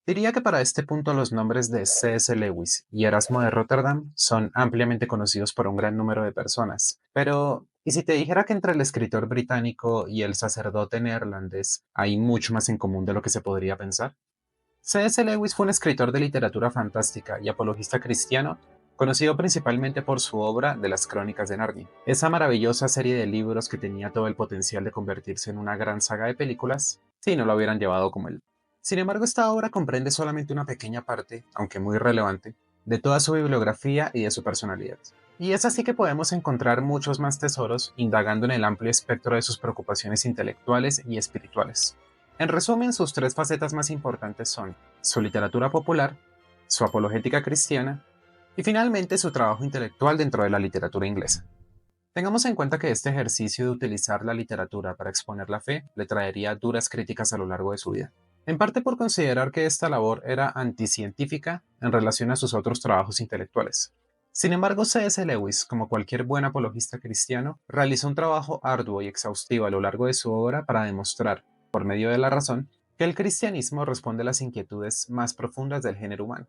Diría que para este punto los nombres de C.S. Lewis y Erasmo de Rotterdam son ampliamente conocidos por un gran número de personas. Pero, ¿y si te dijera que entre el escritor británico y el sacerdote neerlandés hay mucho más en común de lo que se podría pensar? C.S. Lewis fue un escritor de literatura fantástica y apologista cristiano, conocido principalmente por su obra de las Crónicas de Narnia. Esa maravillosa serie de libros que tenía todo el potencial de convertirse en una gran saga de películas, si no lo hubieran llevado como él. Sin embargo, esta obra comprende solamente una pequeña parte, aunque muy relevante, de toda su bibliografía y de su personalidad. Y es así que podemos encontrar muchos más tesoros indagando en el amplio espectro de sus preocupaciones intelectuales y espirituales. En resumen, sus tres facetas más importantes son su literatura popular, su apologética cristiana y finalmente su trabajo intelectual dentro de la literatura inglesa. Tengamos en cuenta que este ejercicio de utilizar la literatura para exponer la fe le traería duras críticas a lo largo de su vida, en parte por considerar que esta labor era anticientífica en relación a sus otros trabajos intelectuales. Sin embargo, C.S. Lewis, como cualquier buen apologista cristiano, realizó un trabajo arduo y exhaustivo a lo largo de su obra para demostrar, por medio de la razón, que el cristianismo responde a las inquietudes más profundas del género humano.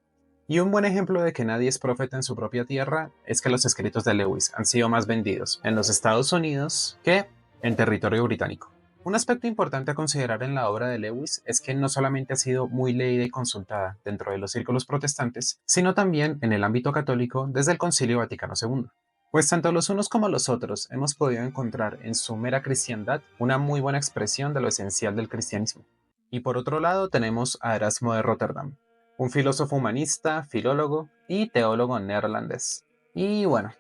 Y un buen ejemplo de que nadie es profeta en su propia tierra es que los escritos de Lewis han sido más vendidos en los Estados Unidos que en territorio británico. Un aspecto importante a considerar en la obra de Lewis es que no solamente ha sido muy leída y consultada dentro de los círculos protestantes, sino también en el ámbito católico desde el Concilio Vaticano II. Pues tanto los unos como los otros hemos podido encontrar en su mera cristiandad una muy buena expresión de lo esencial del cristianismo. Y por otro lado tenemos a Erasmo de Rotterdam, un filósofo humanista, filólogo y teólogo neerlandés. Y bueno,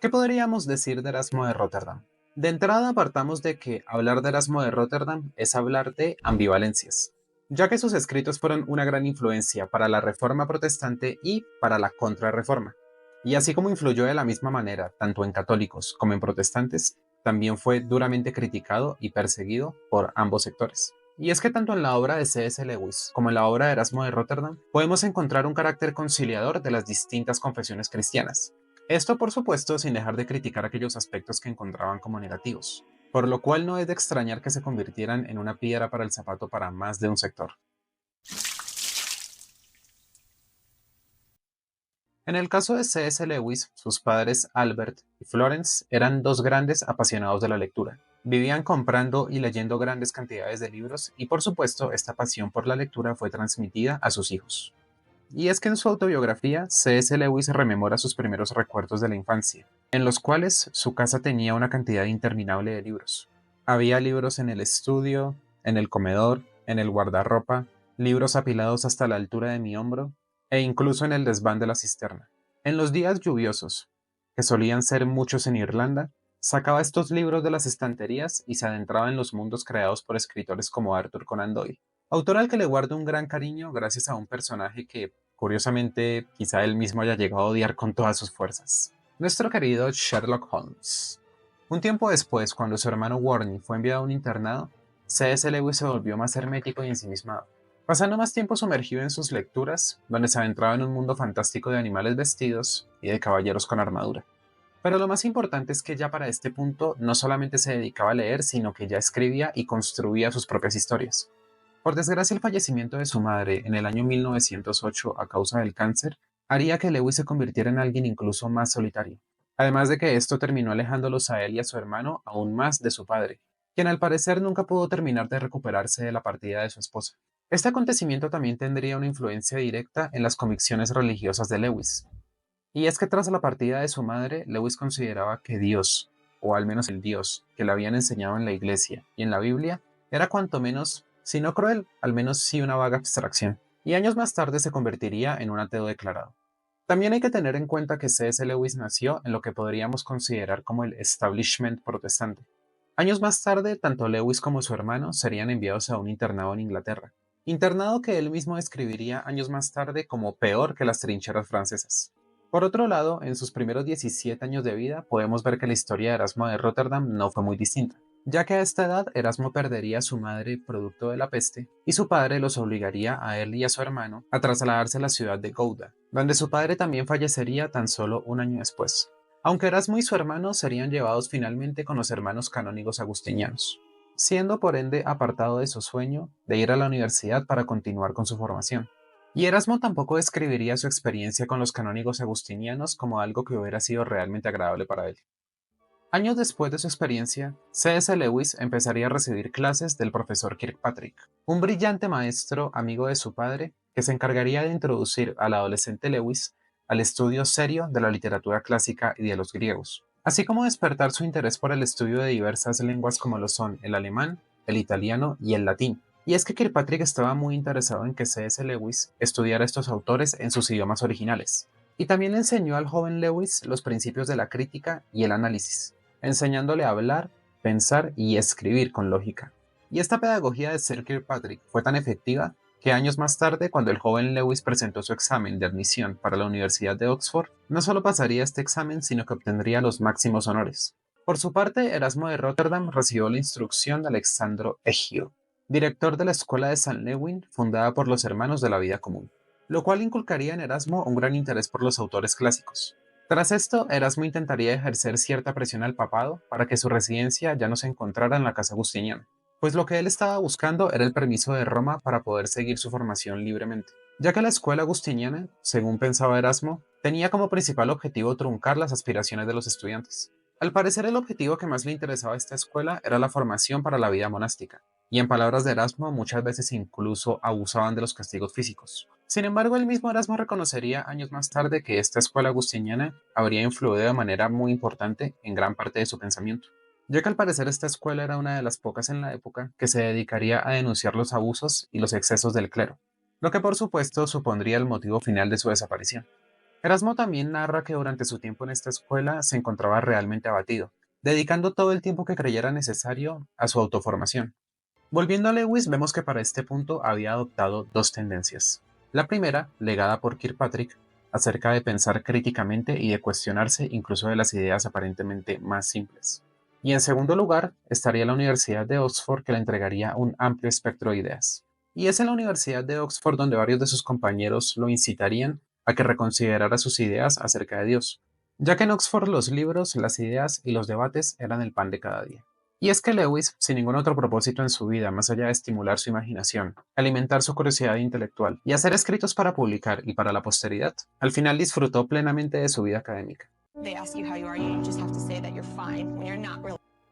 ¿qué podríamos decir de Erasmo de Rotterdam? De entrada partamos de que hablar de Erasmo de Rotterdam es hablar de ambivalencias, ya que sus escritos fueron una gran influencia para la Reforma protestante y para la Contrarreforma. Y así como influyó de la misma manera tanto en católicos como en protestantes, también fue duramente criticado y perseguido por ambos sectores. Y es que tanto en la obra de C.S. Lewis como en la obra de Erasmo de Rotterdam podemos encontrar un carácter conciliador de las distintas confesiones cristianas. Esto, por supuesto, sin dejar de criticar aquellos aspectos que encontraban como negativos, por lo cual no es de extrañar que se convirtieran en una piedra para el zapato para más de un sector. En el caso de C.S. Lewis, sus padres Albert y Florence eran dos grandes apasionados de la lectura. Vivían comprando y leyendo grandes cantidades de libros y por supuesto esta pasión por la lectura fue transmitida a sus hijos. Y es que en su autobiografía, C.S. Lewis rememora sus primeros recuerdos de la infancia, en los cuales su casa tenía una cantidad interminable de libros. Había libros en el estudio, en el comedor, en el guardarropa, libros apilados hasta la altura de mi hombro, e incluso en el desván de la cisterna. En los días lluviosos, que solían ser muchos en Irlanda, sacaba estos libros de las estanterías y se adentraba en los mundos creados por escritores como Arthur Conan Doyle, autor al que le guardo un gran cariño gracias a un personaje que, curiosamente, quizá él mismo haya llegado a odiar con todas sus fuerzas. Nuestro querido Sherlock Holmes. Un tiempo después, cuando su hermano Warney fue enviado a un internado, C.S. Lewis se volvió más hermético y ensimismado, pasando más tiempo sumergido en sus lecturas, donde se adentraba en un mundo fantástico de animales vestidos y de caballeros con armadura. Pero lo más importante es que ya para este punto no solamente se dedicaba a leer, sino que ya escribía y construía sus propias historias. Por desgracia, el fallecimiento de su madre en el año 1908 a causa del cáncer haría que Lewis se convirtiera en alguien incluso más solitario. Además de que esto terminó alejándolos a él y a su hermano aún más de su padre, quien al parecer nunca pudo terminar de recuperarse de la partida de su esposa. Este acontecimiento también tendría una influencia directa en las convicciones religiosas de Lewis. Y es que tras la partida de su madre, Lewis consideraba que Dios, o al menos el Dios que le habían enseñado en la iglesia y en la Biblia, era cuanto menos, si no cruel, al menos sí una vaga abstracción, y años más tarde se convertiría en un ateo declarado. También hay que tener en cuenta que C.S. Lewis nació en lo que podríamos considerar como el establishment protestante. Años más tarde, tanto Lewis como su hermano serían enviados a un internado en Inglaterra, internado que él mismo describiría años más tarde como peor que las trincheras francesas. Por otro lado, en sus primeros 17 años de vida podemos ver que la historia de Erasmo de Rotterdam no fue muy distinta, ya que a esta edad Erasmo perdería a su madre producto de la peste y su padre los obligaría a él y a su hermano a trasladarse a la ciudad de Gouda, donde su padre también fallecería tan solo un año después, aunque Erasmo y su hermano serían llevados finalmente con los hermanos canónigos agustinianos, siendo por ende apartado de su sueño de ir a la universidad para continuar con su formación. Y Erasmo tampoco describiría su experiencia con los canónigos agustinianos como algo que hubiera sido realmente agradable para él. Años después de su experiencia, C.S. Lewis empezaría a recibir clases del profesor Kirkpatrick, un brillante maestro amigo de su padre que se encargaría de introducir al adolescente Lewis al estudio serio de la literatura clásica y de los griegos, así como despertar su interés por el estudio de diversas lenguas como lo son el alemán, el italiano y el latín. Y es que Kirkpatrick estaba muy interesado en que C.S. Lewis estudiara estos autores en sus idiomas originales, y también le enseñó al joven Lewis los principios de la crítica y el análisis, enseñándole a hablar, pensar y escribir con lógica. Y esta pedagogía de Sir Kirkpatrick fue tan efectiva que años más tarde, cuando el joven Lewis presentó su examen de admisión para la Universidad de Oxford, no solo pasaría este examen, sino que obtendría los máximos honores. Por su parte, Erasmo de Rotterdam recibió la instrucción de Alexandro Egio, director de la Escuela de San Lewin, fundada por los Hermanos de la Vida Común, lo cual inculcaría en Erasmo un gran interés por los autores clásicos. Tras esto, Erasmo intentaría ejercer cierta presión al papado para que su residencia ya no se encontrara en la casa agustiniana, pues lo que él estaba buscando era el permiso de Roma para poder seguir su formación libremente, ya que la escuela agustiniana, según pensaba Erasmo, tenía como principal objetivo truncar las aspiraciones de los estudiantes. Al parecer, el objetivo que más le interesaba a esta escuela era la formación para la vida monástica, y en palabras de Erasmo, muchas veces incluso abusaban de los castigos físicos. Sin embargo, el mismo Erasmo reconocería años más tarde que esta escuela agustiniana habría influido de manera muy importante en gran parte de su pensamiento, ya que al parecer esta escuela era una de las pocas en la época que se dedicaría a denunciar los abusos y los excesos del clero, lo que por supuesto supondría el motivo final de su desaparición. Erasmo también narra que durante su tiempo en esta escuela se encontraba realmente abatido, dedicando todo el tiempo que creyera necesario a su autoformación. Volviendo a Lewis, vemos que para este punto había adoptado dos tendencias. La primera, legada por Kirkpatrick, acerca de pensar críticamente y de cuestionarse incluso de las ideas aparentemente más simples. Y en segundo lugar, estaría la Universidad de Oxford, que le entregaría un amplio espectro de ideas. Y es en la Universidad de Oxford donde varios de sus compañeros lo incitarían a que reconsiderara sus ideas acerca de Dios, ya que en Oxford los libros, las ideas y los debates eran el pan de cada día. Y es que Lewis, sin ningún otro propósito en su vida más allá de estimular su imaginación, alimentar su curiosidad intelectual y hacer escritos para publicar y para la posteridad, al final disfrutó plenamente de su vida académica.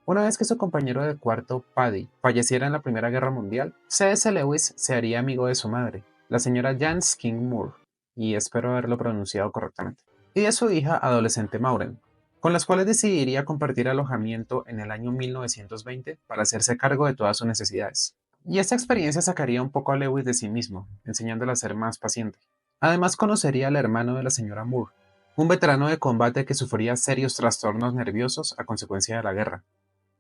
Una vez que su compañero de cuarto, Paddy, falleciera en la Primera Guerra Mundial, C.S. Lewis se haría amigo de su madre, la señora Jans King Moore, y espero haberlo pronunciado correctamente, y de su hija adolescente Maureen, con las cuales decidiría compartir alojamiento en el año 1920 para hacerse cargo de todas sus necesidades. Y esta experiencia sacaría un poco a Lewis de sí mismo, enseñándole a ser más paciente. Además conocería al hermano de la señora Moore, un veterano de combate que sufría serios trastornos nerviosos a consecuencia de la guerra.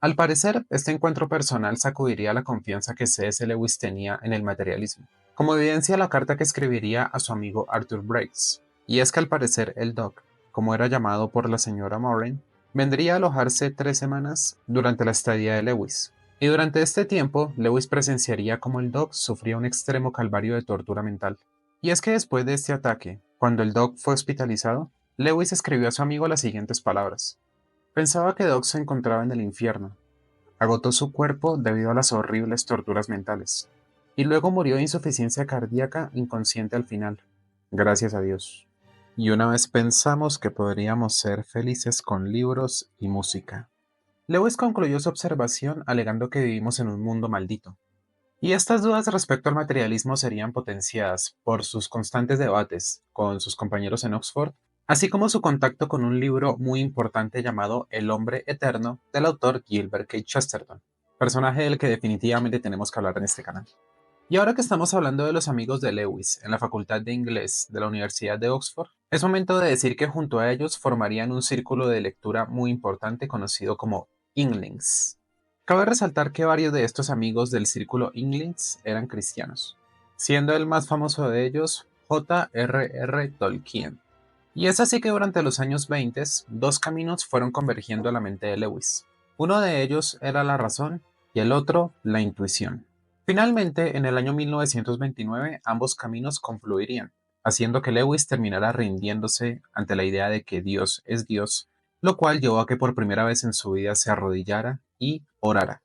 Al parecer, este encuentro personal sacudiría la confianza que C.S. Lewis tenía en el materialismo, como evidencia la carta que escribiría a su amigo Arthur Breaks. Y es que al parecer el Doc, como era llamado por la señora Moran, vendría a alojarse 3 semanas durante la estadía de Lewis. Y durante este tiempo, Lewis presenciaría cómo el Doc sufría un extremo calvario de tortura mental. Y es que después de este ataque, cuando el Doc fue hospitalizado, Lewis escribió a su amigo las siguientes palabras: pensaba que Doc se encontraba en el infierno. Agotó su cuerpo debido a las horribles torturas mentales. Y luego murió de insuficiencia cardíaca inconsciente al final. Gracias a Dios. Y una vez pensamos que podríamos ser felices con libros y música. Lewis concluyó su observación alegando que vivimos en un mundo maldito. Y estas dudas respecto al materialismo serían potenciadas por sus constantes debates con sus compañeros en Oxford, así como su contacto con un libro muy importante llamado El hombre eterno del autor Gilbert K. Chesterton, personaje del que definitivamente tenemos que hablar en este canal. Y ahora que estamos hablando de los amigos de Lewis en la Facultad de Inglés de la Universidad de Oxford, es momento de decir que junto a ellos formarían un círculo de lectura muy importante conocido como Inglings. Cabe resaltar que varios de estos amigos del círculo Inglings eran cristianos, siendo el más famoso de ellos J.R.R. Tolkien. Y es así que durante los años 20, dos caminos fueron convergiendo a la mente de Lewis. Uno de ellos era la razón y el otro la intuición. Finalmente, en el año 1929, ambos caminos confluirían, haciendo que Lewis terminara rindiéndose ante la idea de que Dios es Dios, lo cual llevó a que por primera vez en su vida se arrodillara y orara.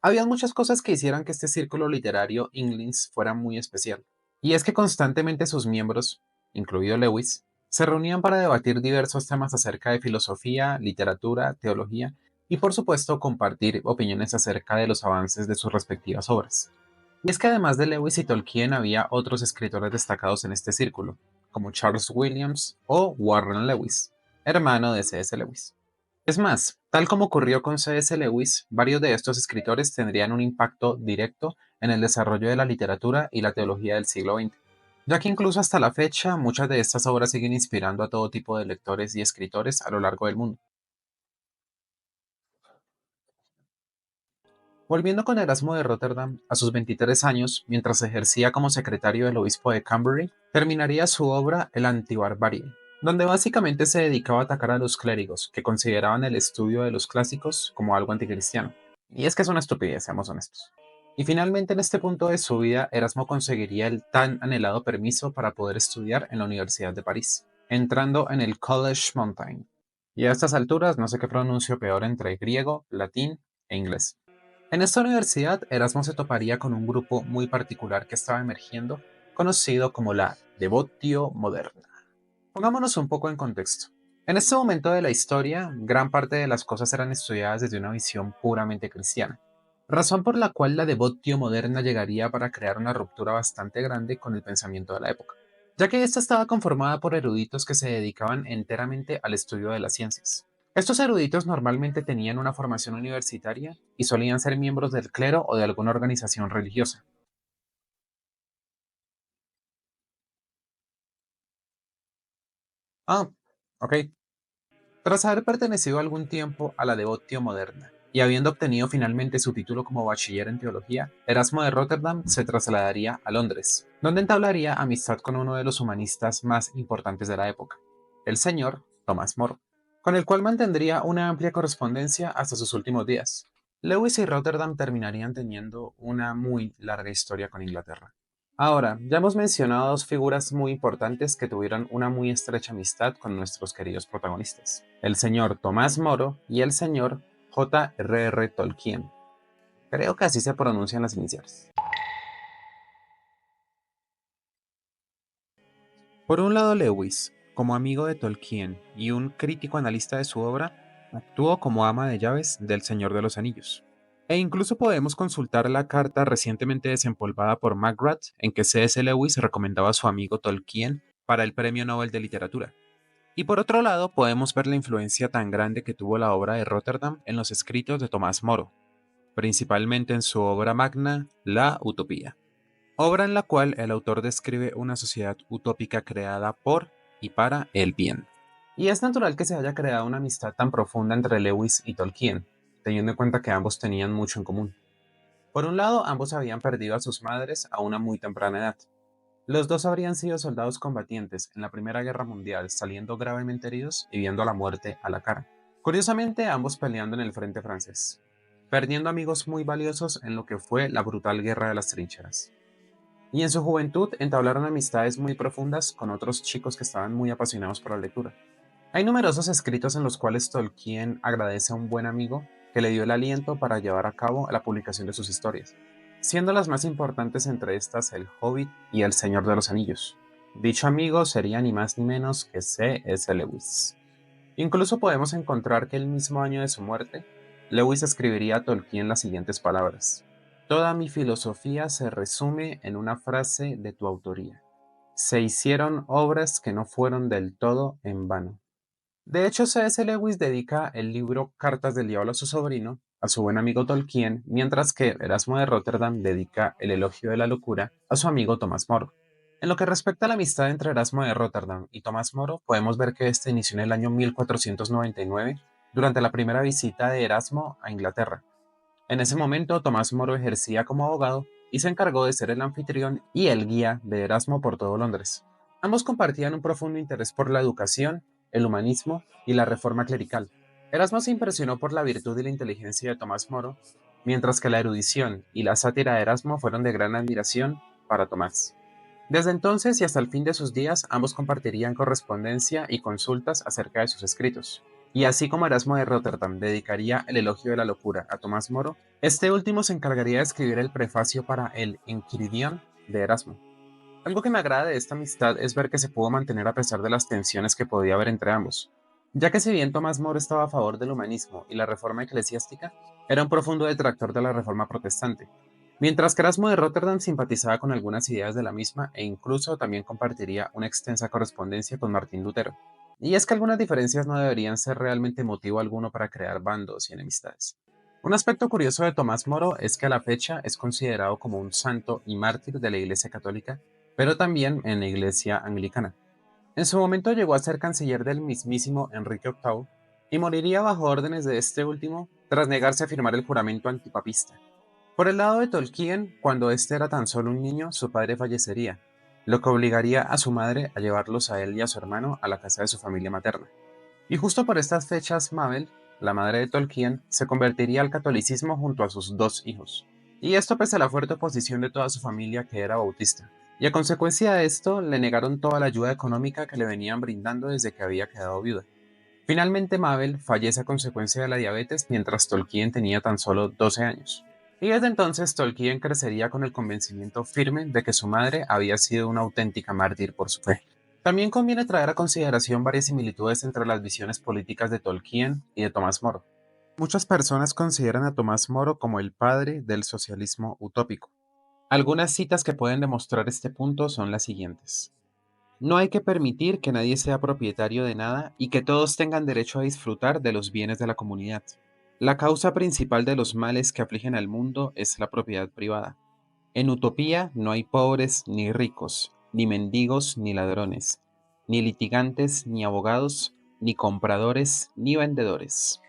Había muchas cosas que hicieran que este círculo literario Inglings fuera muy especial. Y es que constantemente sus miembros, incluido Lewis, se reunían para debatir diversos temas acerca de filosofía, literatura, teología y por supuesto compartir opiniones acerca de los avances de sus respectivas obras. Y es que además de Lewis y Tolkien había otros escritores destacados en este círculo, como Charles Williams o Warren Lewis, hermano de C.S. Lewis. Es más, tal como ocurrió con C.S. Lewis, varios de estos escritores tendrían un impacto directo en el desarrollo de la literatura y la teología del siglo XX, ya que incluso hasta la fecha muchas de estas obras siguen inspirando a todo tipo de lectores y escritores a lo largo del mundo. Volviendo con Erasmo de Rotterdam, a sus 23 años, mientras ejercía como secretario del obispo de Canterbury, terminaría su obra El Antibarbarie, donde básicamente se dedicaba a atacar a los clérigos, que consideraban el estudio de los clásicos como algo anticristiano. Y es que es una estupidez, seamos honestos. Y finalmente en este punto de su vida, Erasmo conseguiría el tan anhelado permiso para poder estudiar en la Universidad de París, entrando en el Collège Montaigne. Y a estas alturas no sé qué pronuncio peor entre griego, latín e inglés. En esta universidad, Erasmo se toparía con un grupo muy particular que estaba emergiendo, conocido como la Devotio Moderna. Pongámonos un poco en contexto. En este momento de la historia, gran parte de las cosas eran estudiadas desde una visión puramente cristiana, razón por la cual la Devotio Moderna llegaría para crear una ruptura bastante grande con el pensamiento de la época, ya que ésta estaba conformada por eruditos que se dedicaban enteramente al estudio de las ciencias. Estos eruditos normalmente tenían una formación universitaria y solían ser miembros del clero o de alguna organización religiosa. Ah, ok. Tras haber pertenecido algún tiempo a la Devotio Moderna y habiendo obtenido finalmente su título como bachiller en teología, Erasmo de Rotterdam se trasladaría a Londres, donde entablaría amistad con uno de los humanistas más importantes de la época, el señor Tomás Moro, con el cual mantendría una amplia correspondencia hasta sus últimos días. Lewis y Rotterdam terminarían teniendo una muy larga historia con Inglaterra. Ahora, ya hemos mencionado dos figuras muy importantes que tuvieron una muy estrecha amistad con nuestros queridos protagonistas, el señor Tomás Moro y el señor J.R.R. Tolkien. Creo que así se pronuncian las iniciales. Por un lado, Lewis, como amigo de Tolkien y un crítico analista de su obra, actuó como ama de llaves del Señor de los Anillos. E incluso podemos consultar la carta recientemente desempolvada por McGrath en que C.S. Lewis recomendaba a su amigo Tolkien para el Premio Nobel de Literatura. Y por otro lado, podemos ver la influencia tan grande que tuvo la obra de Rotterdam en los escritos de Tomás Moro, principalmente en su obra magna, La Utopía, obra en la cual el autor describe una sociedad utópica creada por y para el bien. Y es natural que se haya creado una amistad tan profunda entre Lewis y Tolkien, teniendo en cuenta que ambos tenían mucho en común. Por un lado, ambos habían perdido a sus madres a una muy temprana edad. Los dos habrían sido soldados combatientes en la Primera Guerra Mundial, saliendo gravemente heridos y viendo la muerte a la cara. Curiosamente, ambos peleando en el frente francés, perdiendo amigos muy valiosos en lo que fue la brutal Guerra de las Trincheras. Y en su juventud entablaron amistades muy profundas con otros chicos que estaban muy apasionados por la lectura. Hay numerosos escritos en los cuales Tolkien agradece a un buen amigo que le dio el aliento para llevar a cabo la publicación de sus historias, siendo las más importantes entre estas El Hobbit y El Señor de los Anillos. Dicho amigo sería ni más ni menos que C.S. Lewis. Incluso podemos encontrar que el mismo año de su muerte, Lewis escribiría a Tolkien las siguientes palabras: Toda mi filosofía se resume en una frase de tu autoría. Se hicieron obras que no fueron del todo en vano. De hecho, C.S. Lewis dedica el libro Cartas del Diablo a su sobrino, a su buen amigo Tolkien, mientras que Erasmo de Rotterdam dedica el Elogio de la Locura a su amigo Tomás Moro. En lo que respecta a la amistad entre Erasmo de Rotterdam y Tomás Moro, podemos ver que este inició en el año 1499, durante la primera visita de Erasmo a Inglaterra. En ese momento, Tomás Moro ejercía como abogado y se encargó de ser el anfitrión y el guía de Erasmo por todo Londres. Ambos compartían un profundo interés por la educación, el humanismo y la reforma clerical. Erasmo se impresionó por la virtud y la inteligencia de Tomás Moro, mientras que la erudición y la sátira de Erasmo fueron de gran admiración para Tomás. Desde entonces y hasta el fin de sus días, ambos compartirían correspondencia y consultas acerca de sus escritos. Y así como Erasmo de Rotterdam dedicaría el Elogio de la Locura a Tomás Moro, este último se encargaría de escribir el prefacio para el Enchiridion de Erasmo. Algo que me agrada de esta amistad es ver que se pudo mantener a pesar de las tensiones que podía haber entre ambos, ya que si bien Tomás Moro estaba a favor del humanismo y la reforma eclesiástica, era un profundo detractor de la reforma protestante, mientras que Erasmo de Rotterdam simpatizaba con algunas ideas de la misma e incluso también compartiría una extensa correspondencia con Martín Lutero. Y es que algunas diferencias no deberían ser realmente motivo alguno para crear bandos y enemistades. Un aspecto curioso de Tomás Moro es que a la fecha es considerado como un santo y mártir de la Iglesia Católica, pero también en la Iglesia Anglicana. En su momento llegó a ser canciller del mismísimo Enrique VIII y moriría bajo órdenes de este último tras negarse a firmar el juramento antipapista. Por el lado de Tolkien, cuando este era tan solo un niño, su padre fallecería, lo que obligaría a su madre a llevarlos a él y a su hermano a la casa de su familia materna. Y justo por estas fechas, Mabel, la madre de Tolkien, se convertiría al catolicismo junto a sus dos hijos. Y esto pese a la fuerte oposición de toda su familia que era bautista. Y a consecuencia de esto, le negaron toda la ayuda económica que le venían brindando desde que había quedado viuda. Finalmente, Mabel fallece a consecuencia de la diabetes mientras Tolkien tenía tan solo 12 años. Y desde entonces Tolkien crecería con el convencimiento firme de que su madre había sido una auténtica mártir por su fe. También conviene traer a consideración varias similitudes entre las visiones políticas de Tolkien y de Tomás Moro. Muchas personas consideran a Tomás Moro como el padre del socialismo utópico. Algunas citas que pueden demostrar este punto son las siguientes. No hay que permitir que nadie sea propietario de nada y que todos tengan derecho a disfrutar de los bienes de la comunidad. La causa principal de los males que afligen al mundo es la propiedad privada. En utopía no hay pobres ni ricos, ni mendigos ni ladrones, ni litigantes ni abogados, ni compradores ni vendedores.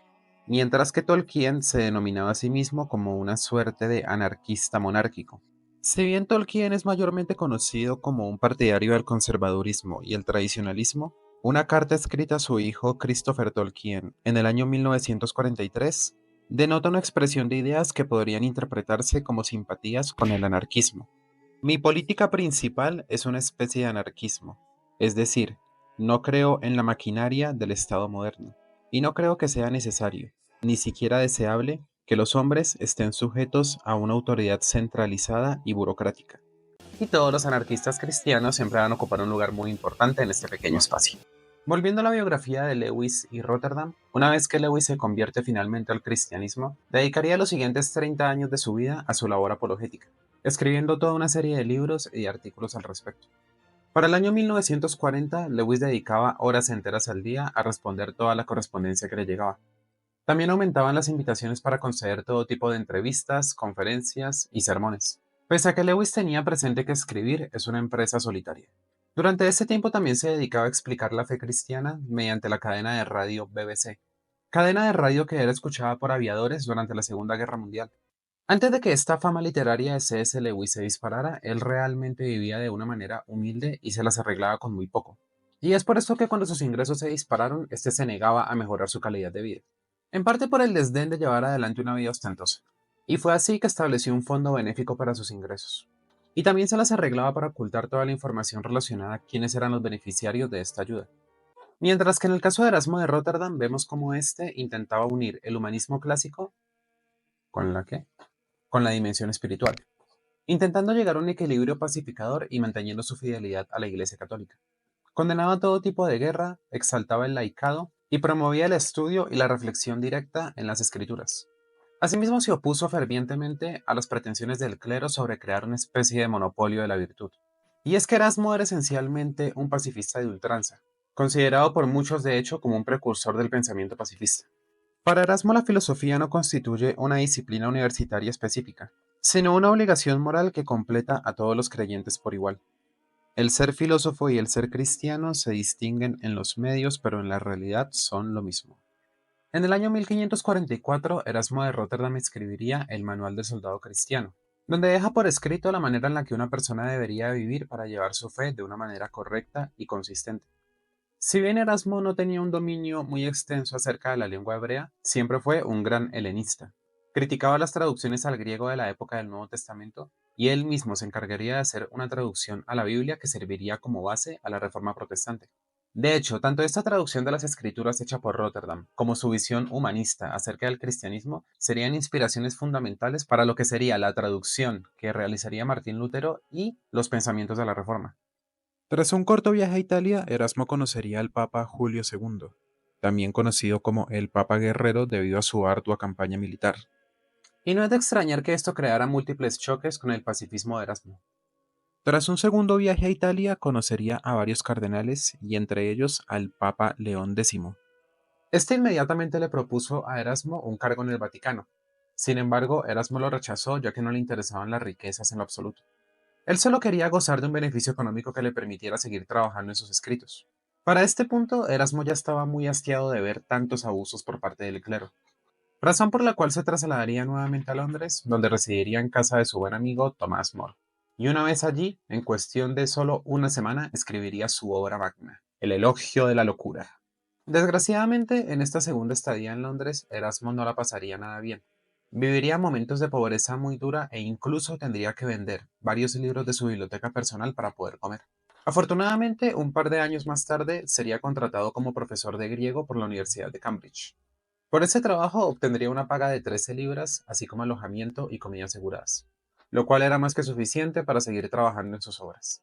Mientras que Tolkien se denominaba a sí mismo como una suerte de anarquista monárquico. Si bien Tolkien es mayormente conocido como un partidario del conservadurismo y el tradicionalismo, una carta escrita a su hijo Christopher Tolkien en el año 1943 denota una expresión de ideas que podrían interpretarse como simpatías con el anarquismo. Mi política principal es una especie de anarquismo, es decir, no creo en la maquinaria del Estado moderno, y no creo que sea necesario, ni siquiera deseable, que los hombres estén sujetos a una autoridad centralizada y burocrática. Y todos los anarquistas cristianos siempre van a ocupar un lugar muy importante en este pequeño espacio. Volviendo a la biografía de Lewis y Rotterdam, una vez que Lewis se convierte finalmente al cristianismo, dedicaría los siguientes 30 años de su vida a su labor apologética, escribiendo toda una serie de libros y artículos al respecto. Para el año 1940, Lewis dedicaba horas enteras al día a responder toda la correspondencia que le llegaba. También aumentaban las invitaciones para conceder todo tipo de entrevistas, conferencias y sermones. Pese a que Lewis tenía presente que escribir es una empresa solitaria. Durante ese tiempo también se dedicaba a explicar la fe cristiana mediante la cadena de radio BBC, cadena de radio que era escuchada por aviadores durante la Segunda Guerra Mundial. Antes de que esta fama literaria de C.S. Lewis se disparara, él realmente vivía de una manera humilde y se las arreglaba con muy poco. Y es por esto que cuando sus ingresos se dispararon, este se negaba a mejorar su calidad de vida, en parte por el desdén de llevar adelante una vida ostentosa. Y fue así que estableció un fondo benéfico para sus ingresos. Y también se las arreglaba para ocultar toda la información relacionada a quiénes eran los beneficiarios de esta ayuda. Mientras que en el caso de Erasmo de Rotterdam vemos cómo éste intentaba unir el humanismo clásico con la que con la dimensión espiritual, intentando llegar a un equilibrio pacificador y manteniendo su fidelidad a la Iglesia Católica. Condenaba todo tipo de guerra, exaltaba el laicado y promovía el estudio y la reflexión directa en las escrituras. Asimismo, se opuso fervientemente a las pretensiones del clero sobre crear una especie de monopolio de la virtud. Y es que Erasmo era esencialmente un pacifista de ultranza, considerado por muchos de hecho como un precursor del pensamiento pacifista. Para Erasmo la filosofía no constituye una disciplina universitaria específica, sino una obligación moral que completa a todos los creyentes por igual. El ser filósofo y el ser cristiano se distinguen en los medios, pero en la realidad son lo mismo. En el año 1544, Erasmo de Rotterdam escribiría el Manual del Soldado Cristiano, donde deja por escrito la manera en la que una persona debería vivir para llevar su fe de una manera correcta y consistente. Si bien Erasmo no tenía un dominio muy extenso acerca de la lengua hebrea, siempre fue un gran helenista. Criticaba las traducciones al griego de la época del Nuevo Testamento y él mismo se encargaría de hacer una traducción a la Biblia que serviría como base a la Reforma Protestante. De hecho, tanto esta traducción de las escrituras hecha por Rotterdam como su visión humanista acerca del cristianismo serían inspiraciones fundamentales para lo que sería la traducción que realizaría Martín Lutero y los pensamientos de la Reforma. Tras un corto viaje a Italia, Erasmo conocería al Papa Julio II, también conocido como el Papa Guerrero debido a su ardua campaña militar. Y no es de extrañar que esto creara múltiples choques con el pacifismo de Erasmo. Tras un segundo viaje a Italia, conocería a varios cardenales y entre ellos al Papa León X. Este inmediatamente le propuso a Erasmo un cargo en el Vaticano. Sin embargo, Erasmo lo rechazó ya que no le interesaban las riquezas en lo absoluto. Él solo quería gozar de un beneficio económico que le permitiera seguir trabajando en sus escritos. Para este punto, Erasmo ya estaba muy hastiado de ver tantos abusos por parte del clero, razón por la cual se trasladaría nuevamente a Londres, donde residiría en casa de su buen amigo Thomas More. Y una vez allí, en cuestión de solo una semana, escribiría su obra magna, El Elogio de la Locura. Desgraciadamente, en esta segunda estadía en Londres, Erasmo no la pasaría nada bien. Viviría momentos de pobreza muy dura e incluso tendría que vender varios libros de su biblioteca personal para poder comer. Afortunadamente, un par de años más tarde, sería contratado como profesor de griego por la Universidad de Cambridge. Por ese trabajo obtendría una paga de 13 libras, así como alojamiento y comida aseguradas, lo cual era más que suficiente para seguir trabajando en sus obras.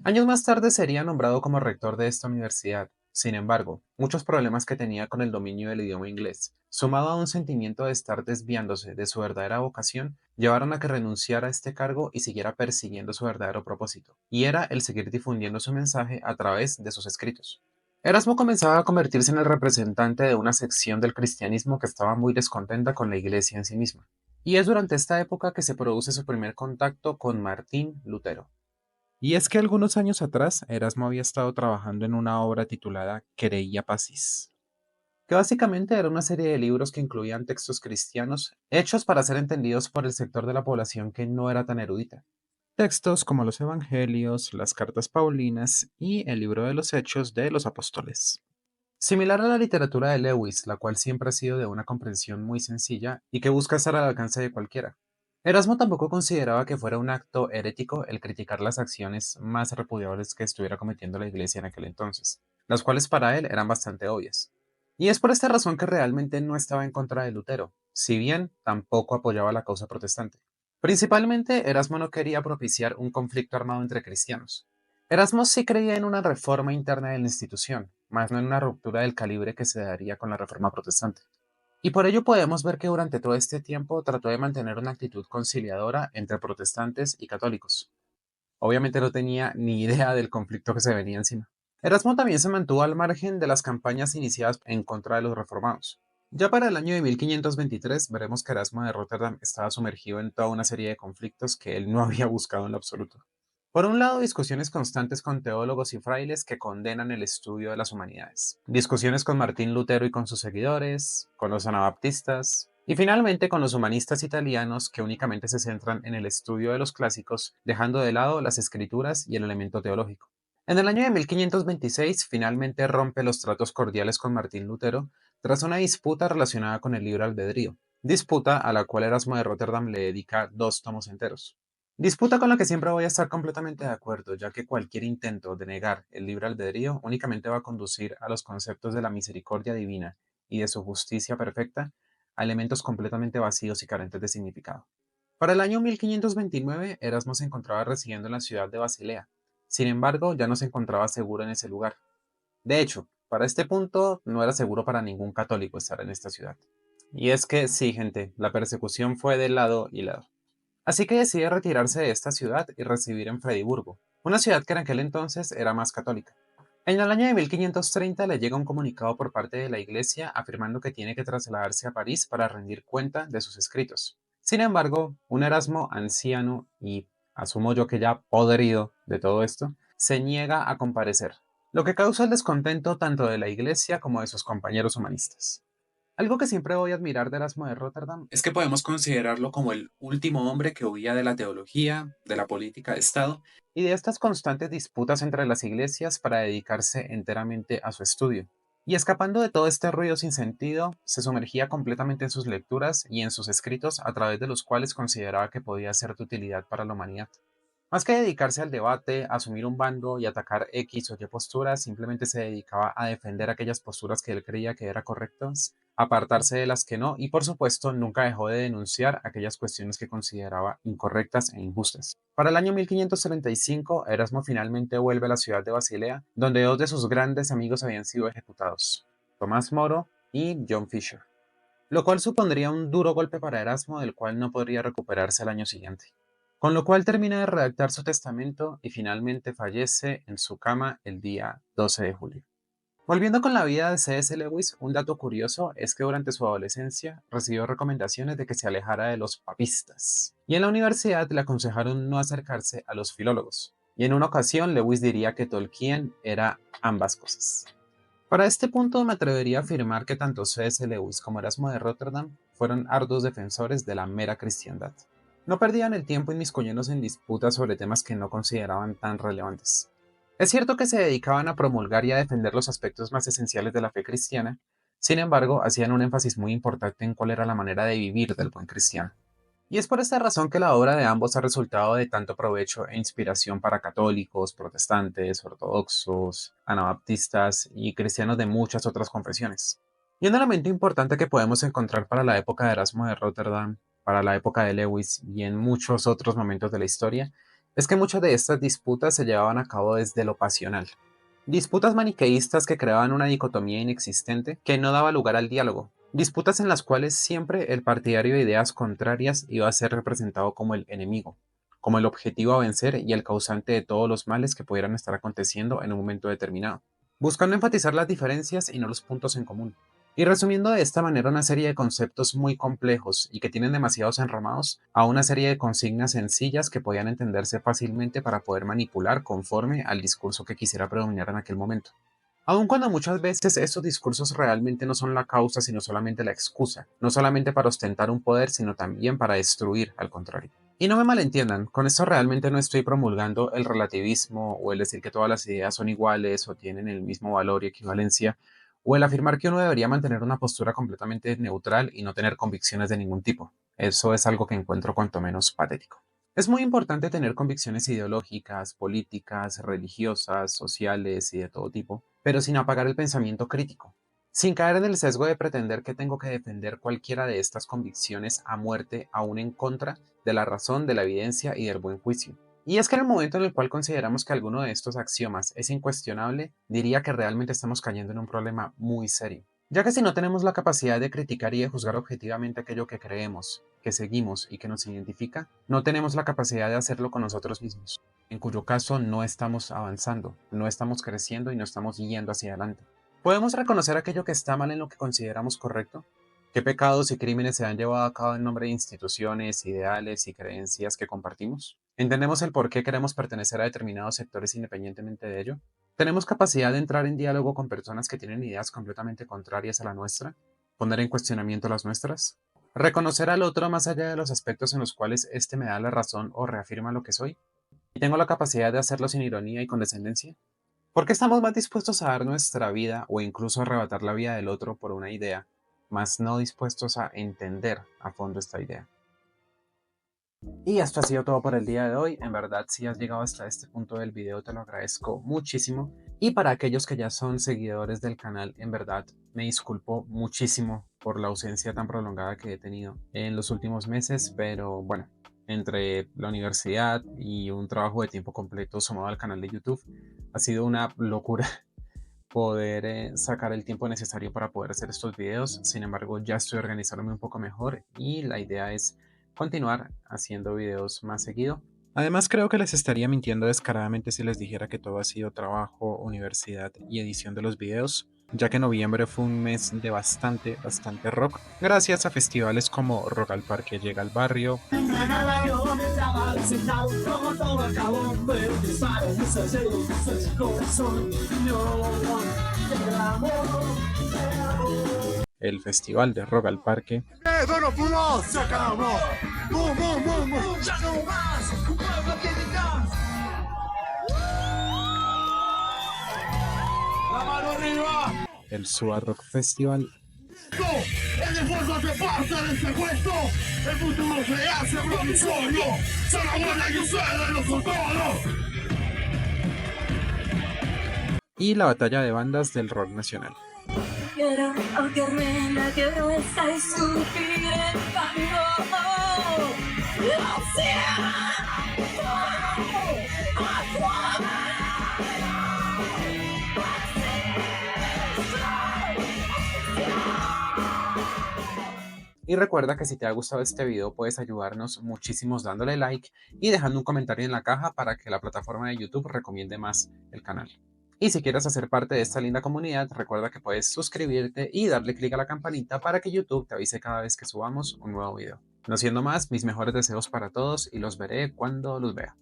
Años más tarde sería nombrado como rector de esta universidad. Sin embargo, muchos problemas que tenía con el dominio del idioma inglés, sumado a un sentimiento de estar desviándose de su verdadera vocación, llevaron a que renunciara a este cargo y siguiera persiguiendo su verdadero propósito, y era el seguir difundiendo su mensaje a través de sus escritos. Erasmo comenzaba a convertirse en el representante de una sección del cristianismo que estaba muy descontenta con la iglesia en sí misma. Y es durante esta época que se produce su primer contacto con Martín Lutero. Y es que algunos años atrás, Erasmo había estado trabajando en una obra titulada Querella Pacis, que básicamente era una serie de libros que incluían textos cristianos hechos para ser entendidos por el sector de la población que no era tan erudita. Textos como los Evangelios, las cartas Paulinas y el libro de los Hechos de los Apóstoles. Similar a la literatura de Lewis, la cual siempre ha sido de una comprensión muy sencilla y que busca estar al alcance de cualquiera. Erasmo tampoco consideraba que fuera un acto herético el criticar las acciones más repudiables que estuviera cometiendo la Iglesia en aquel entonces, las cuales para él eran bastante obvias. Y es por esta razón que realmente no estaba en contra de Lutero, si bien tampoco apoyaba la causa protestante. Principalmente, Erasmo no quería propiciar un conflicto armado entre cristianos. Erasmo sí creía en una reforma interna de la institución, más no en una ruptura del calibre que se daría con la reforma protestante. Y por ello podemos ver que durante todo este tiempo trató de mantener una actitud conciliadora entre protestantes y católicos. Obviamente no tenía ni idea del conflicto que se venía encima. Erasmo también se mantuvo al margen de las campañas iniciadas en contra de los reformados. Ya para el año de 1523 veremos que Erasmo de Rotterdam estaba sumergido en toda una serie de conflictos que él no había buscado en lo absoluto. Por un lado, discusiones constantes con teólogos y frailes que condenan el estudio de las humanidades. Discusiones con Martín Lutero y con sus seguidores, con los anabaptistas, y finalmente con los humanistas italianos que únicamente se centran en el estudio de los clásicos, dejando de lado las escrituras y el elemento teológico. En el año de 1526 finalmente rompe los tratos cordiales con Martín Lutero tras una disputa relacionada con el libre albedrío, disputa a la cual Erasmo de Rotterdam le dedica 2 tomos enteros. Disputa con la que siempre voy a estar completamente de acuerdo, ya que cualquier intento de negar el libre albedrío únicamente va a conducir a los conceptos de la misericordia divina y de su justicia perfecta a elementos completamente vacíos y carentes de significado. Para el año 1529, Erasmo se encontraba residiendo en la ciudad de Basilea. Sin embargo, ya no se encontraba seguro en ese lugar. De hecho, para este punto no era seguro para ningún católico estar en esta ciudad. Y es que sí, gente, la persecución fue de lado y lado. Así que decide retirarse de esta ciudad y residir en Freiburgo, una ciudad que en aquel entonces era más católica. En el año de 1530 le llega un comunicado por parte de la Iglesia afirmando que tiene que trasladarse a París para rendir cuenta de sus escritos. Sin embargo, un Erasmo anciano y, asumo yo que ya podrido de todo esto, se niega a comparecer, lo que causa el descontento tanto de la Iglesia como de sus compañeros humanistas. Algo que siempre voy a admirar de Erasmo de Rotterdam es que podemos considerarlo como el último hombre que huía de la teología, de la política de Estado y de estas constantes disputas entre las iglesias para dedicarse enteramente a su estudio. Y escapando de todo este ruido sin sentido, se sumergía completamente en sus lecturas y en sus escritos a través de los cuales consideraba que podía ser de utilidad para la humanidad. Más que dedicarse al debate, asumir un bando y atacar X o Y posturas, simplemente se dedicaba a defender aquellas posturas que él creía que eran correctas, apartarse de las que no y por supuesto nunca dejó de denunciar aquellas cuestiones que consideraba incorrectas e injustas. Para el año 1535, Erasmo finalmente vuelve a la ciudad de Basilea, donde dos de sus grandes amigos habían sido ejecutados, Tomás Moro y John Fisher, lo cual supondría un duro golpe para Erasmo del cual no podría recuperarse al año siguiente. Con lo cual termina de redactar su testamento y finalmente fallece en su cama el día 12 de julio. Volviendo con la vida de C.S. Lewis, un dato curioso es que durante su adolescencia recibió recomendaciones de que se alejara de los papistas, y en la universidad le aconsejaron no acercarse a los filólogos, y en una ocasión Lewis diría que Tolkien era ambas cosas. Para este punto me atrevería a afirmar que tanto C.S. Lewis como Erasmo de Rotterdam fueron arduos defensores de la mera cristiandad. No perdían el tiempo inmiscuyéndose en disputas sobre temas que no consideraban tan relevantes. Es cierto que se dedicaban a promulgar y a defender los aspectos más esenciales de la fe cristiana, sin embargo, hacían un énfasis muy importante en cuál era la manera de vivir del buen cristiano. Y es por esta razón que la obra de ambos ha resultado de tanto provecho e inspiración para católicos, protestantes, ortodoxos, anabaptistas y cristianos de muchas otras confesiones. Y un elemento importante que podemos encontrar para la época de Erasmo de Rotterdam, para la época de Lewis y en muchos otros momentos de la historia, es que muchas de estas disputas se llevaban a cabo desde lo pasional. Disputas maniqueístas que creaban una dicotomía inexistente que no daba lugar al diálogo. Disputas en las cuales siempre el partidario de ideas contrarias iba a ser representado como el enemigo, como el objetivo a vencer y el causante de todos los males que pudieran estar aconteciendo en un momento determinado, buscando enfatizar las diferencias y no los puntos en común. Y resumiendo de esta manera una serie de conceptos muy complejos y que tienen demasiados enramados a una serie de consignas sencillas que podían entenderse fácilmente para poder manipular conforme al discurso que quisiera predominar en aquel momento. Aun cuando muchas veces estos discursos realmente no son la causa, sino solamente la excusa, no solamente para ostentar un poder, sino también para destruir, al contrario. Y no me malentiendan, con esto realmente no estoy promulgando el relativismo o el decir que todas las ideas son iguales o tienen el mismo valor y equivalencia, o el afirmar que uno debería mantener una postura completamente neutral y no tener convicciones de ningún tipo. Eso es algo que encuentro cuanto menos patético. Es muy importante tener convicciones ideológicas, políticas, religiosas, sociales y de todo tipo, pero sin apagar el pensamiento crítico, sin caer en el sesgo de pretender que tengo que defender cualquiera de estas convicciones a muerte, aún en contra de la razón, de la evidencia y del buen juicio. Y es que en el momento en el cual consideramos que alguno de estos axiomas es incuestionable, diría que realmente estamos cayendo en un problema muy serio. Ya que si no tenemos la capacidad de criticar y de juzgar objetivamente aquello que creemos, que seguimos y que nos identifica, no tenemos la capacidad de hacerlo con nosotros mismos, en cuyo caso no estamos avanzando, no estamos creciendo y no estamos yendo hacia adelante. ¿Podemos reconocer aquello que está mal en lo que consideramos correcto? ¿Qué pecados y crímenes se han llevado a cabo en nombre de instituciones, ideales y creencias que compartimos? ¿Entendemos el por qué queremos pertenecer a determinados sectores independientemente de ello? ¿Tenemos capacidad de entrar en diálogo con personas que tienen ideas completamente contrarias a la nuestra? ¿Poner en cuestionamiento las nuestras? ¿Reconocer al otro más allá de los aspectos en los cuales éste me da la razón o reafirma lo que soy? ¿Y tengo la capacidad de hacerlo sin ironía y condescendencia? ¿Por qué estamos más dispuestos a dar nuestra vida o incluso a arrebatar la vida del otro por una idea, más no dispuestos a entender a fondo esta idea? Y esto ha sido todo por el día de hoy. En verdad, si has llegado hasta este punto del video, te lo agradezco muchísimo. Y para aquellos que ya son seguidores del canal, en verdad, me disculpo muchísimo por la ausencia tan prolongada que he tenido en los últimos meses, pero bueno, entre la universidad y un trabajo de tiempo completo sumado al canal de YouTube, ha sido una locura poder sacar el tiempo necesario para poder hacer estos videos. Sin embargo, ya estoy organizándome un poco mejor y la idea es continuar haciendo videos más seguido. Además, creo que les estaría mintiendo descaradamente si les dijera que todo ha sido trabajo, universidad y edición de los videos, ya que noviembre fue un mes de bastante rock, gracias a festivales como Rock al Parque Llega al Barrio, el Festival de Rock al Parque, el Sua Rock Festival, El esfuerzo hace parte del secuestro. El futuro se hace promisorio. Solo buena y ustedes no son todos. Y la batalla de bandas del rock nacional. Quiero ahogarme en la cabeza y subir el fango. Y recuerda que si te ha gustado este video puedes ayudarnos muchísimo dándole like y dejando un comentario en la caja para que la plataforma de YouTube recomiende más el canal. Y si quieres hacer parte de esta linda comunidad, recuerda que puedes suscribirte y darle clic a la campanita para que YouTube te avise cada vez que subamos un nuevo video. No siendo más, mis mejores deseos para todos y los veré cuando los vea.